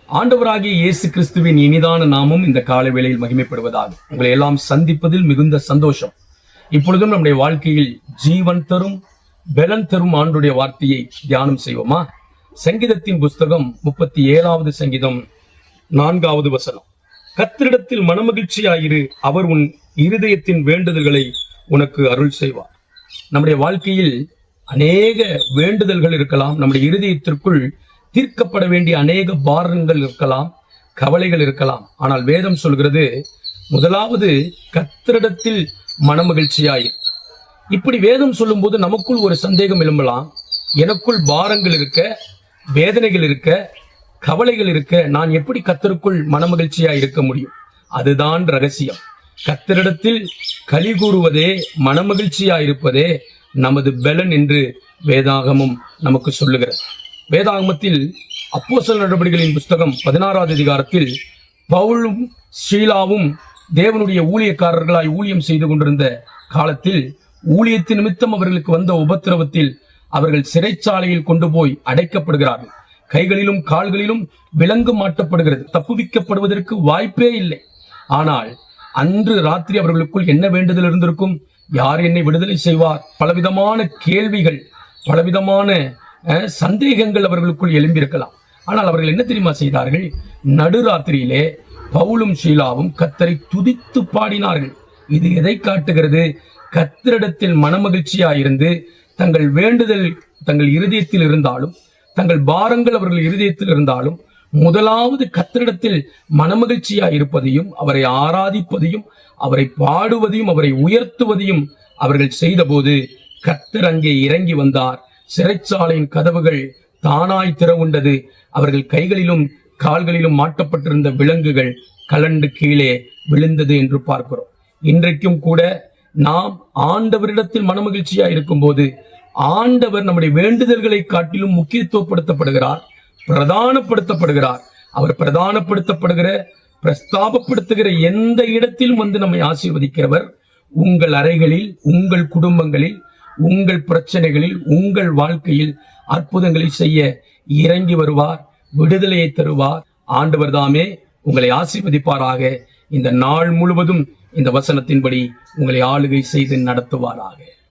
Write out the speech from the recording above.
ஆண்டவராகிய இயேசு கிறிஸ்துவின் இனிதான நாமம் இந்த கால வேளையில் மகிமைப்படுவதாக. உங்களை எல்லாம் சந்திப்பதில் மிகுந்த சந்தோஷம். இப்பொழுதும் நம்முடைய வாழ்க்கையில் ஜீவன் தரும் பலன் தரும் ஆண்டுடைய வார்த்தையை தியானம் செய்வோமா? சங்கீதத்தின் புஸ்தகம் 37வது சங்கீதம் 4வது வசனம். கர்த்தரிடத்தில் மனமகிழ்ச்சியாயிரு, அவர் உன் இருதயத்தின் வேண்டுதல்களை உனக்கு அருள் செய்வார். நம்முடைய வாழ்க்கையில் அநேக வேண்டுதல்கள் இருக்கலாம். நம்முடைய இருதயத்திற்குள் தீர்க்கப்பட வேண்டிய அநேக பாரங்கள் இருக்கலாம், கவலைகள் இருக்கலாம். ஆனால் வேதம் சொல்கிறது, முதலாவது கர்த்தரிடத்தில் மனமகிழ்ச்சியாயிரு. இப்படி வேதம் சொல்லும் போது நமக்குள் ஒரு சந்தேகம் எழும்பலாம். எனக்குள் பாரங்கள் இருக்க, வேதனைகள் இருக்க, கவலைகள் இருக்க, நான் எப்படி கர்த்தருக்குள் மனமகிழ்ச்சியா இருக்க முடியும்? அதுதான் ரகசியம். கர்த்தரிடத்தில் களி கூறுவதே, மனமகிழ்ச்சியா இருப்பதே நமது பலன் என்று வேதாகமும் நமக்கு சொல்லுகிறது. வேதாகமத்தில் அப்போஸ்தலர் நடபடிகளின் புஸ்தகம் 16வது அதிகாரத்தில் பவுலும் சீலாவும் தேவனுடைய ஊழியக்காரர்களாய் ஊழியம் செய்து கொண்டிருந்த காலத்தில் ஊழியத்தின் நிமித்தம் அவர்களுக்கு வந்த உபத்திரவத்தில் அவர்கள் சிறைச்சாலையில் கொண்டு போய் அடைக்கப்படுகிறார்கள். கைகளிலும் கால்களிலும் விலங்கு மாட்டப்படுகிறது. தப்புவிக்கப்படுவதற்கு வாய்ப்பே இல்லை. ஆனால் அன்று ராத்திரி அவர்களுக்குள் என்ன வேண்டுதல் இருந்திருக்கும்? யார் என்னை விடுதலை செய்வார்? பலவிதமான கேள்விகள், பலவிதமான சந்தேகங்கள் அவர்களுக்குள் எழும்பியிருக்கலாம். ஆனால் அவர்கள் என்ன தெரியுமா செய்தார்கள்? நடுராத்திரியிலே பவுலும் சீலாவும் கர்த்தரை துதித்து பாடினார்கள். இது எதை காட்டுகிறது? கர்த்தரிடத்தில் மனமகிழ்ச்சியாயிருந்து தங்கள் வேண்டுதல் தங்கள் இருதயத்தில் இருந்தாலும், தங்கள் பாரங்கள் அவர்கள் இருதயத்தில் இருந்தாலும், முதலாவது கர்த்தரிடத்தில் மனமகிழ்ச்சியாய் இருப்பதையும், அவரை ஆராதிப்பதையும், அவரை பாடுவதையும், அவரை உயர்த்துவதையும் அவர்கள் செய்தபோது கர்த்தர் அங்கே இறங்கி வந்தார். சிறைச்சாலையின் கதவுகள் தானாய் திறவுண்டது. அவர்கள் கைகளிலும் கால்களிலும் மாட்டப்பட்டிருந்த விலங்குகள் கலண்டு கீழே விழுந்தது என்று பார்க்கிறோம். இன்றைக்கும் கூட நாம் ஆண்டவரிடத்தில் மனமகிழ்ச்சியா இருக்கும் போது ஆண்டவர் நம்முடைய வேண்டுதல்களை காட்டிலும் முக்கியத்துவப்படுத்தப்படுகிறார், பிரதானப்படுத்தப்படுகிறார். அவர் பிரதானப்படுத்தப்படுகிற, பிரஸ்தாபப்படுத்துகிற எந்த இடத்திலும் வந்து நம்மை ஆசீர்வதிக்கிறவர். உங்கள் அறைகளில், உங்கள் குடும்பங்களில், உங்கள் பிரச்சனைகளில், உங்கள் வாழ்க்கையில் அற்புதங்களை செய்ய இறங்கி வருவார், விடுதலையை தருவார். ஆண்டவர் தாமே உங்களை ஆசீர்வதிப்பாராக. இந்த நாள் முழுவதும் இந்த வசனத்தின்படி உங்களை ஆளுகை செய்து நடத்துவாராக.